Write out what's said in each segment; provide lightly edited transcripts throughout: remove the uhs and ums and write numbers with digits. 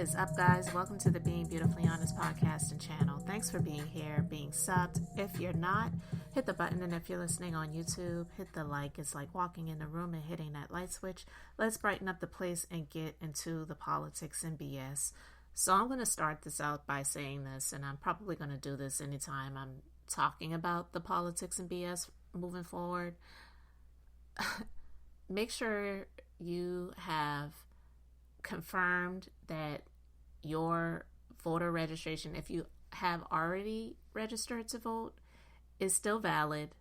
is up, guys? Welcome to the Being Beautifully Honest podcast and channel. Thanks for being here, being subbed. If you're not, hit the button, and if you're listening on YouTube, hit the like. It's like walking in the room and hitting that light switch. Let's brighten up the place and get into the politics and BS. So I'm going to start this out by saying this, and I'm probably going to do this anytime I'm talking about the politics and BS moving forward. Make sure you have confirmed that your voter registration, if you have already registered to vote, is still valid,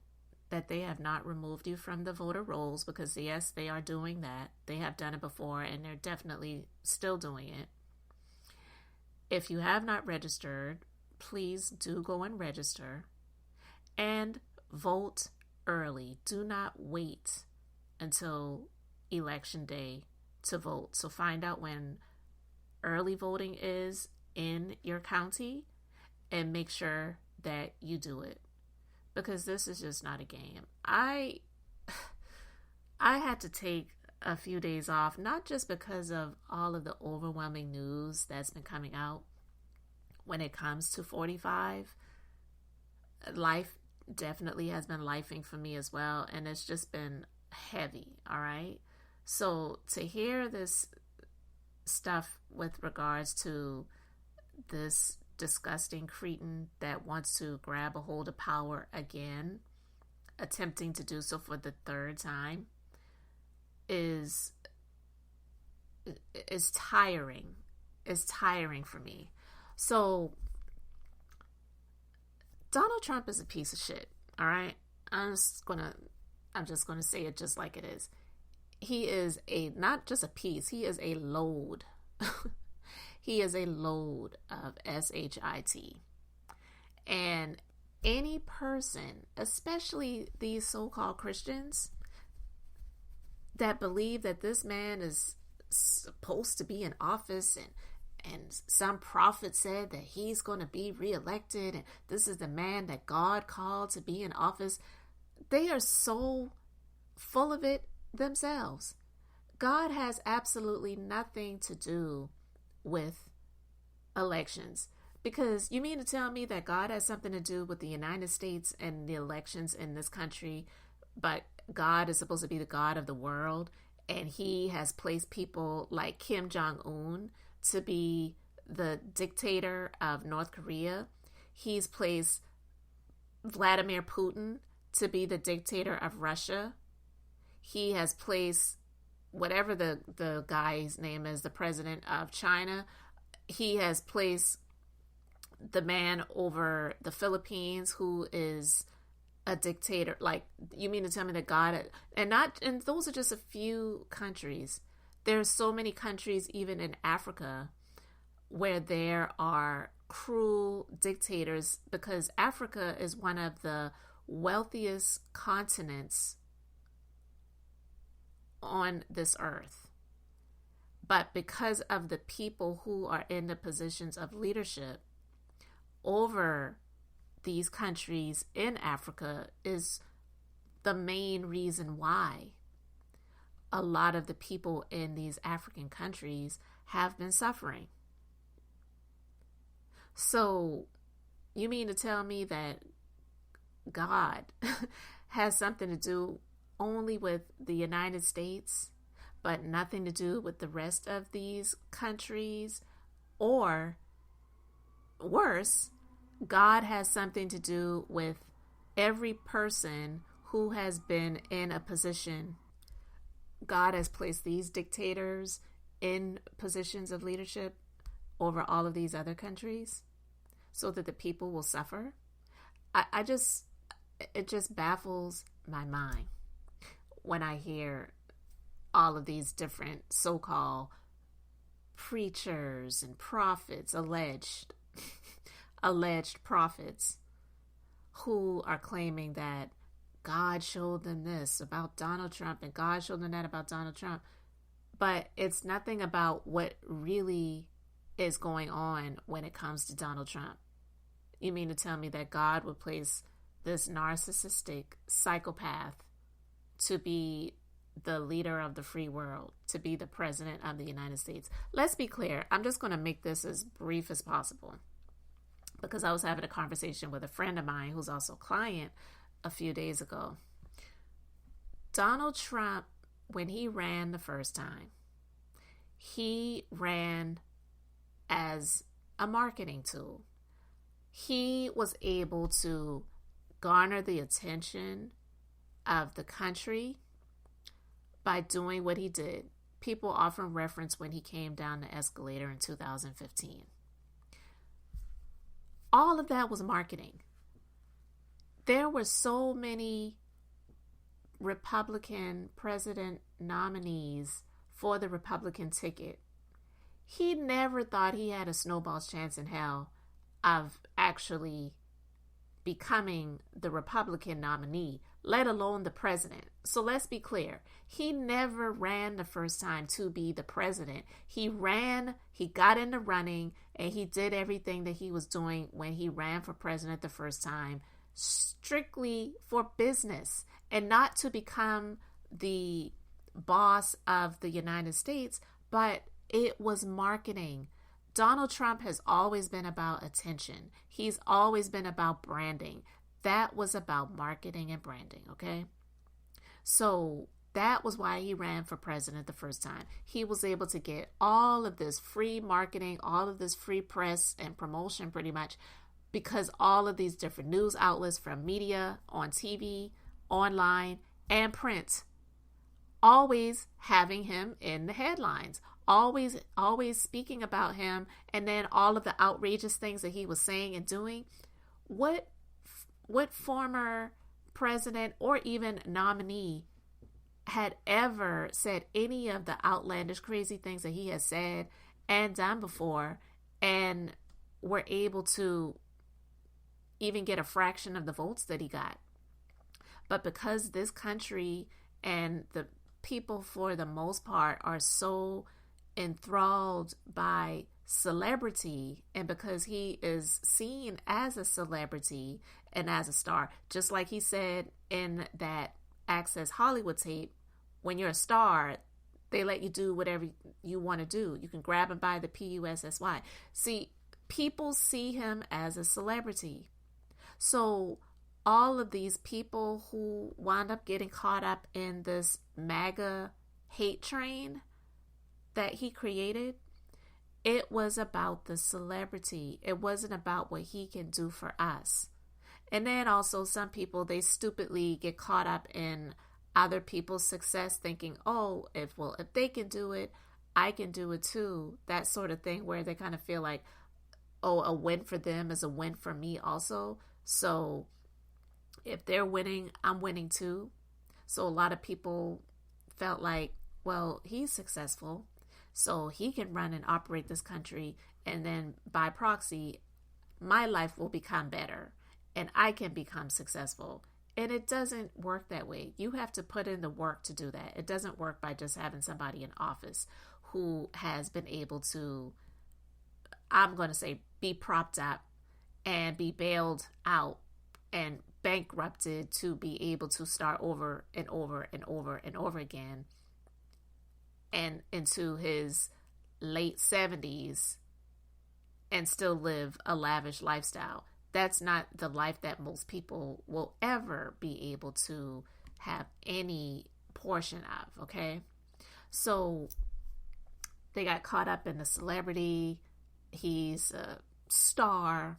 that they have not removed you from the voter rolls, because yes, they are doing that. They have done it before, and they're definitely still doing it. If you have not registered, please do go and register and vote early. Do not wait until election day to vote. So find out when early voting is in your county and make sure that you do it, because this is just not a game. I had to take a few days off, not just because of all of the overwhelming news that's been coming out when it comes to 45. Life definitely has been lifing for me as well, and it's just been heavy, all right? So to hear this stuff with regards to this disgusting cretin that wants to grab a hold of power again, attempting to do so for the third time, is tiring. It's tiring for me. So Donald Trump is a piece of shit, all right? I'm just gonna say it just like it is. He is not just a piece, he is a load. He is a load of shit. And any person, especially these so-called Christians, that believe that this man is supposed to be in office, and some prophet said that he's going to be reelected, and this is the man that God called to be in office, they are so full of it themselves. God has absolutely nothing to do with elections. Because you mean to tell me that God has something to do with the United States and the elections in this country, but God is supposed to be the God of the world, and he has placed people like Kim Jong-un to be the dictator of North Korea. He's placed Vladimir Putin to be the dictator of Russia. He has placed whatever the guy's name is, the president of China. He has placed the man over the Philippines, who is a dictator. Like, you mean to tell me that God, and those are just a few countries. There's so many countries, even in Africa, where there are cruel dictators, because Africa is one of the wealthiest continents on this earth. But because of the people who are in the positions of leadership over these countries in Africa is the main reason why a lot of the people in these African countries have been suffering. So you mean to tell me that God has something to do only with the United States, but nothing to do with the rest of these countries? Or worse, God has something to do with every person who has been in a position. God has placed these dictators in positions of leadership over all of these other countries so that the people will suffer. It just baffles my mind when I hear all of these different so-called preachers and prophets, alleged prophets, who are claiming that God showed them this about Donald Trump and God showed them that about Donald Trump. But it's nothing about what really is going on when it comes to Donald Trump. You mean to tell me that God would place this narcissistic psychopath to be the leader of the free world, to be the president of the United States. Let's be clear. I'm just going to make this as brief as possible because I was having a conversation with a friend of mine who's also a client a few days ago. Donald Trump, when he ran the first time, he ran as a marketing tool. He was able to garner the attention of the country by doing what he did. People often reference when he came down the escalator in 2015. All of that was marketing. There were so many Republican president nominees for the Republican ticket. He never thought he had a snowball's chance in hell of actually becoming the Republican nominee, let alone the president. So let's be clear. He never ran the first time to be the president. He ran, he got into running, and he did everything that he was doing when he ran for president the first time, strictly for business and not to become the boss of the United States, but it was marketing. Donald Trump has always been about attention. He's always been about branding. That was about marketing and branding, okay? So that was why he ran for president the first time. He was able to get all of this free marketing, all of this free press and promotion pretty much because all of these different news outlets from media, on TV, online, and print, always having him in the headlines, always speaking about him, and then all of the outrageous things that he was saying and doing. What former president or even nominee had ever said any of the outlandish, crazy things that he has said and done before and were able to even get a fraction of the votes that he got? But because this country and the people, for the most part, are so enthralled by celebrity, and because he is seen as a celebrity and as a star, just like he said in that Access Hollywood tape, when you're a star, they let you do whatever you want to do. You can grab and buy the PUSSY. See, people see him as a celebrity. So all of these people who wound up getting caught up in this MAGA hate train that he created, it was about the celebrity. It wasn't about what he can do for us. And then also some people, they stupidly get caught up in other people's success, thinking, oh, if they can do it, I can do it too. That sort of thing, where they kind of feel like, oh, a win for them is a win for me also. So if they're winning, I'm winning too. So a lot of people felt like, well, he's successful, so he can run and operate this country, and then by proxy, my life will become better and I can become successful. And it doesn't work that way. You have to put in the work to do that. It doesn't work by just having somebody in office who has been able to, I'm going to say, be propped up and be bailed out and bankrupted to be able to start over and over and over and over again and into his late 70s and still live a lavish lifestyle. That's not the life that most people will ever be able to have any portion of, okay? So they got caught up in the celebrity. He's a star.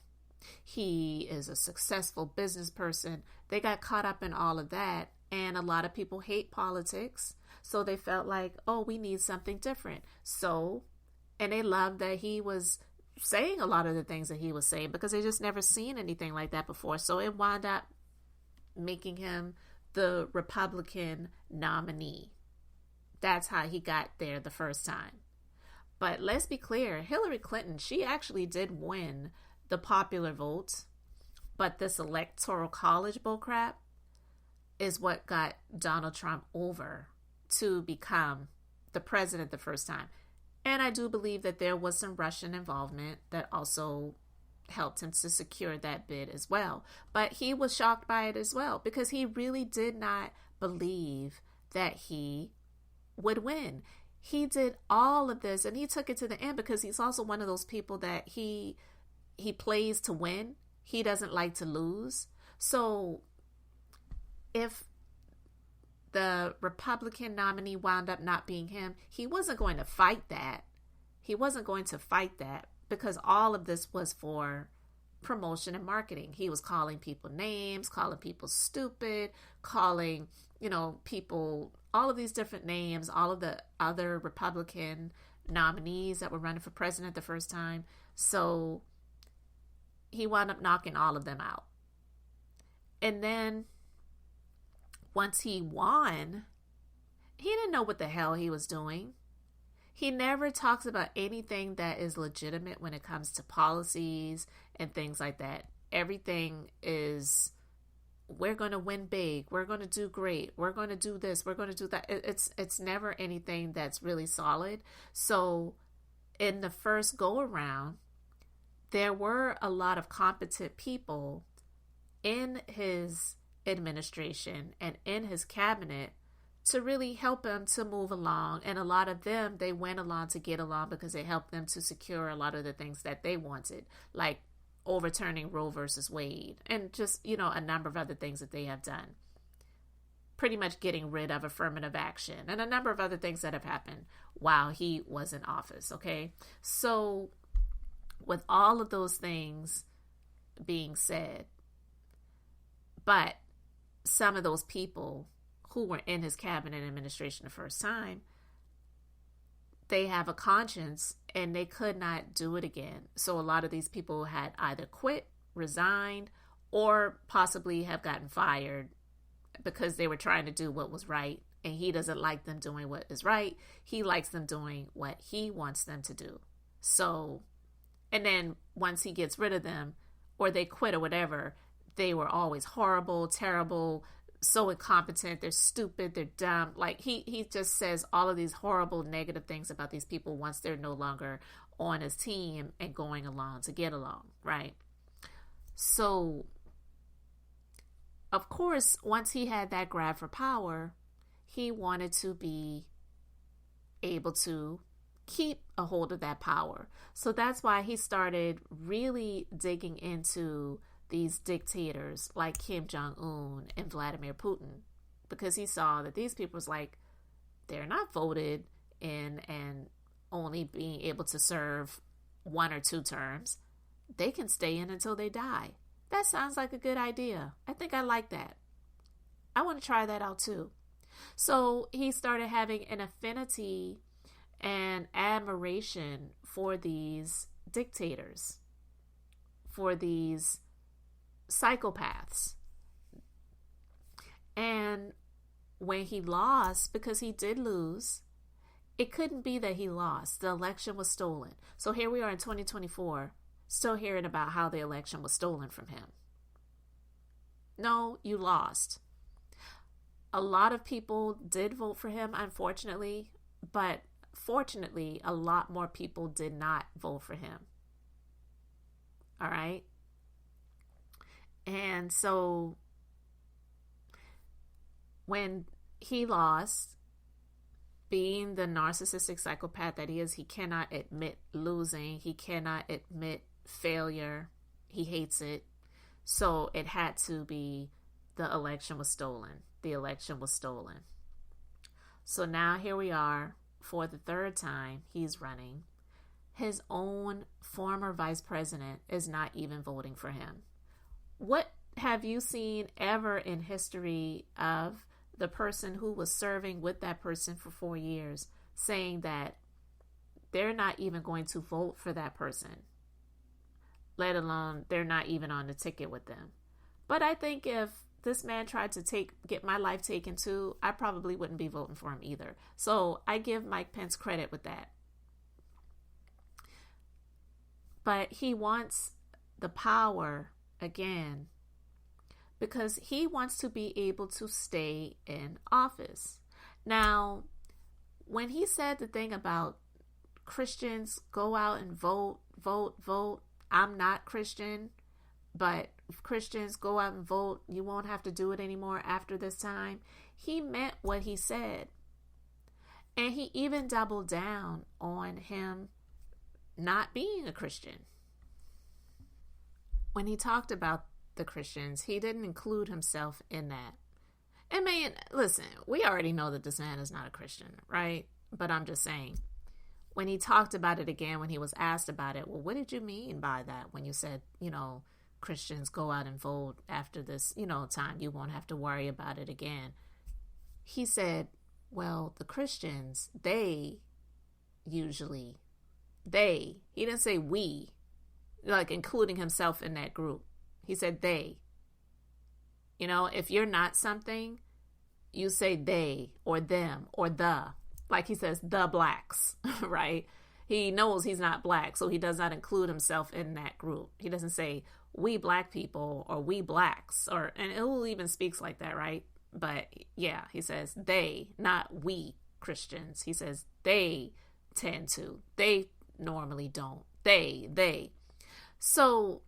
He is a successful business person. They got caught up in all of that. And a lot of people hate politics. So they felt like, oh, we need something different. So, and they loved that he was saying a lot of the things that he was saying because they just never seen anything like that before. So it wound up making him the Republican nominee. That's how he got there the first time. But let's be clear, Hillary Clinton, she actually did win the popular vote, but this electoral college bullcrap is what got Donald Trump over to become the president the first time. And I do believe that there was some Russian involvement that also helped him to secure that bid as well. But he was shocked by it as well because he really did not believe that he would win. He did all of this, and he took it to the end because he's also one of those people that he plays to win. He doesn't like to lose. So if the Republican nominee wound up not being him, he wasn't going to fight that. He wasn't going to fight that because all of this was for promotion and marketing. He was calling people names, calling people stupid, calling, people all of these different names, all of the other Republican nominees that were running for president the first time. So he wound up knocking all of them out. And then once he won, he didn't know what the hell he was doing. He never talks about anything that is legitimate when it comes to policies and things like that. Everything is, we're going to win big. We're going to do great. We're going to do this. We're going to do that. It's never anything that's really solid. So in the first go around, there were a lot of competent people in his administration and in his cabinet to really help him to move along. And a lot of them, they went along to get along because it helped them to secure a lot of the things that they wanted, like overturning Roe versus Wade and just, a number of other things that they have done. Pretty much getting rid of affirmative action and a number of other things that have happened while he was in office. Okay. So with all of those things being said, but some of those people who were in his cabinet administration the first time, they have a conscience and they could not do it again. So a lot of these people had either quit, resigned, or possibly have gotten fired because they were trying to do what was right. And he doesn't like them doing what is right. He likes them doing what he wants them to do. So, and then once he gets rid of them or they quit or whatever, they were always horrible, terrible, so incompetent, they're stupid, they're dumb. Like he just says all of these horrible negative things about these people once they're no longer on his team and going along to get along, right? So, of course, once he had that grab for power, he wanted to be able to keep a hold of that power. So that's why he started really digging into these dictators like Kim Jong-un and Vladimir Putin, because he saw that these people was like, they're not voted in and only being able to serve 1 or 2 terms. They can stay in until they die. That sounds like a good idea. I think I like that. I want to try that out too. So he started having an affinity and admiration for these dictators, for these psychopaths. And when he lost, because he did lose, it couldn't be that he lost. The election was stolen. So here we are in 2024, still hearing about how the election was stolen from him. No, you lost. A lot of people did vote for him, unfortunately, but fortunately, a lot more people did not vote for him. All right? And so when he lost, being the narcissistic psychopath that he is, he cannot admit losing. He cannot admit failure. He hates it. So it had to be the election was stolen. The election was stolen. So now here we are for the 3rd time he's running. His own former vice president is not even voting for him. What have you seen ever in history of the person who was serving with that person for 4 years saying that they're not even going to vote for that person, let alone they're not even on the ticket with them? But I think if this man tried to get my life taken too, I probably wouldn't be voting for him either. So I give Mike Pence credit with that. But he wants the power again because he wants to be able to stay in office. Now, when he said the thing about Christians go out and vote, I'm not Christian, but if Christians go out and vote, you won't have to do it anymore after this time. he meant what he said. And he even doubled down on him not being a Christian. When he talked about the Christians, he didn't include himself in that. And man, listen, we already know that this man is not a Christian, right? But I'm just saying, when he talked about it again, when he was asked about it, well, what did you mean by that when you said, Christians go out and vote after this, time, you won't have to worry about it again? He said, well, the Christians, he didn't say we, like including himself in that group. He said they. If you're not something, you say they or them or the. Like he says, the blacks, right? He knows he's not black, so he does not include himself in that group. He doesn't say we black people or we blacks, and it even speaks like that, right? But yeah, he says they, not we Christians. He says they tend to. They normally don't. They. So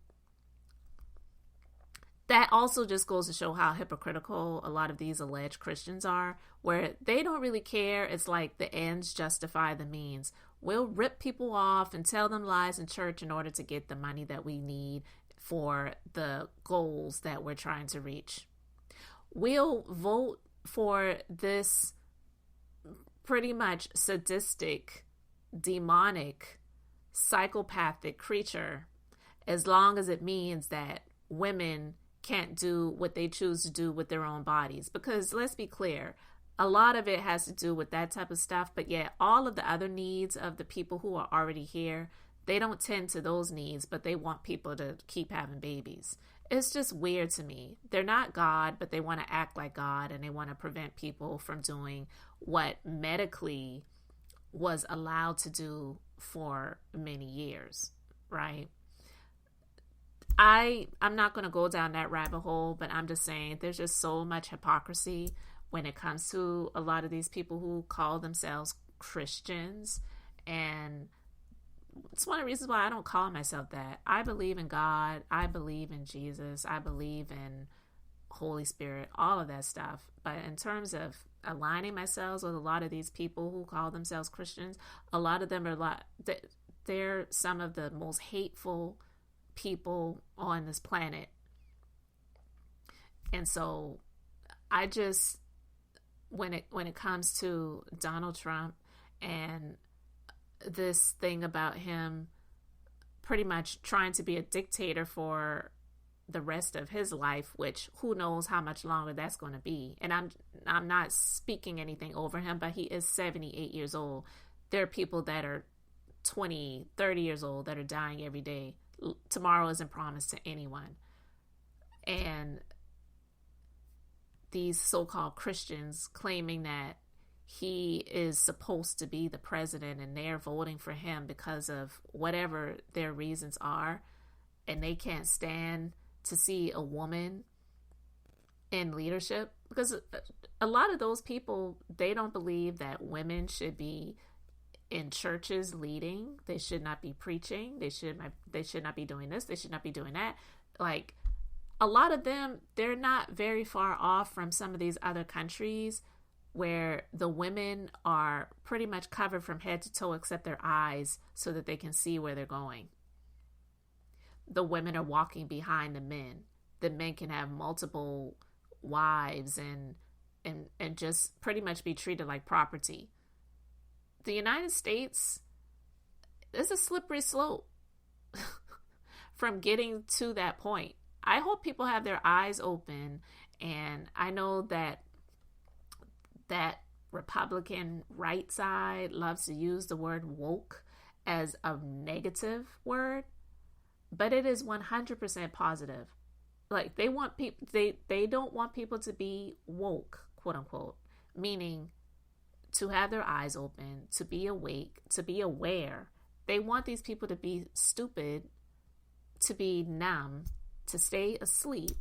that also just goes to show how hypocritical a lot of these alleged Christians are, where they don't really care. It's like the ends justify the means. We'll rip people off and tell them lies in church in order to get the money that we need for the goals that we're trying to reach. We'll vote for this pretty much sadistic, demonic, psychopathic creature as long as it means that women can't do what they choose to do with their own bodies. Because let's be clear, a lot of it has to do with that type of stuff. But yet all of the other needs of the people who are already here, they don't tend to those needs, but they want people to keep having babies. It's just weird to me. They're not God, but they want to act like God, and they want to prevent people from doing what medically was allowed to do for many years, right? I'm not going to go down that rabbit hole, but I'm just saying there's just so much hypocrisy when it comes to a lot of these people who call themselves Christians. And it's one of the reasons why I don't call myself that. I believe in God. I believe in Jesus. I believe in Holy Spirit, all of that stuff. But in terms of aligning myself with a lot of these people who call themselves Christians, a lot of them they're some of the most hateful people on this planet. And so I just, when it comes to Donald Trump and this thing about him pretty much trying to be a dictator for the rest of his life, which who knows how much longer that's going to be. And I'm not speaking anything over him, but he is 78 years old. There are people that are 20, 30 years old that are dying every day. Tomorrow isn't promised to anyone. And these so-called Christians claiming that he is supposed to be the president and they're voting for him because of whatever their reasons are, and they can't stand to see a woman in leadership, because a lot of those people, they don't believe that women should be in churches leading. They should not be preaching. They should not be doing this. They should not be doing that. Like, a lot of them, they're not very far off from some of these other countries where the women are pretty much covered from head to toe except their eyes so that they can see where they're going. The women are walking behind the men. The men can have multiple wives and just pretty much be treated like property. The United States is a slippery slope from getting to that point. I hope people have their eyes open, and I know that Republican right side loves to use the word woke as a negative word, but it is 100% positive. Like, they want people, they don't want people to be woke, quote unquote, meaning to have their eyes open, to be awake, to be aware. They want these people to be stupid, to be numb, to stay asleep,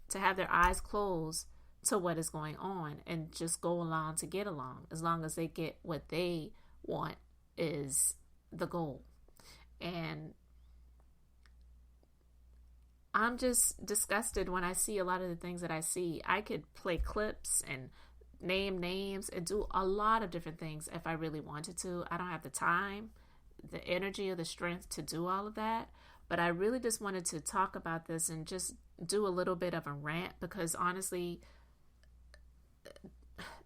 to have their eyes closed to what is going on and just go along to get along, as long as they get what they want is the goal. And I'm just disgusted when I see a lot of the things that I see. I could play clips and name names and do a lot of different things if I really wanted to. I don't have the time, the energy, or the strength to do all of that. But I really just wanted to talk about this and just do a little bit of a rant, because honestly,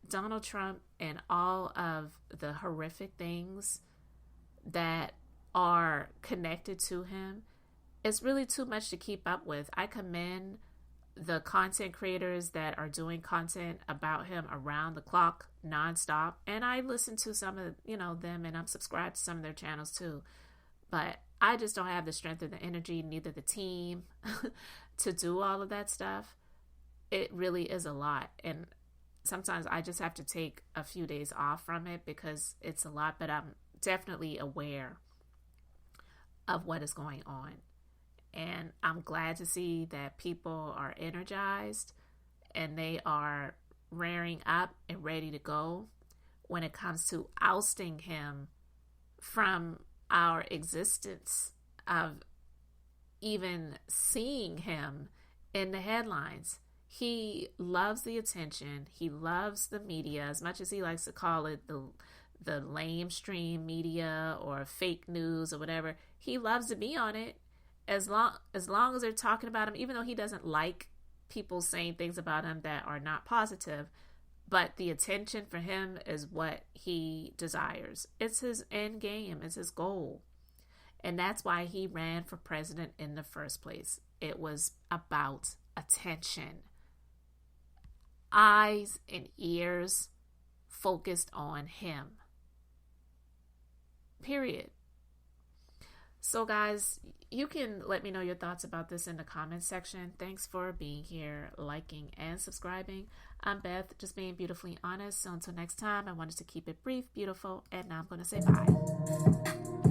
Donald Trump and all of the horrific things that are connected to him, it's really too much to keep up with. I commend the content creators that are doing content about him around the clock, nonstop. And I listen to some of, them, and I'm subscribed to some of their channels too. But I just don't have the strength or the energy, neither the team, to do all of that stuff. It really is a lot. And sometimes I just have to take a few days off from it because it's a lot, but I'm definitely aware of what is going on. And I'm glad to see that people are energized and they are rearing up and ready to go when it comes to ousting him from our existence of even seeing him in the headlines. He loves the attention. He loves the media, as much as he likes to call it the lamestream media or fake news or whatever. He loves to be on it as long as they're talking about him, even though he doesn't like people saying things about him that are not positive. But the attention for him is what he desires. It's his end game. It's his goal. And that's why he ran for president in the first place. It was about attention. Eyes and ears focused on him. Period. So guys, you can let me know your thoughts about this in the comments section. Thanks for being here, liking, and subscribing. I'm Beth, just being beautifully honest. So until next time, I wanted to keep it brief, beautiful, and now I'm going to say bye.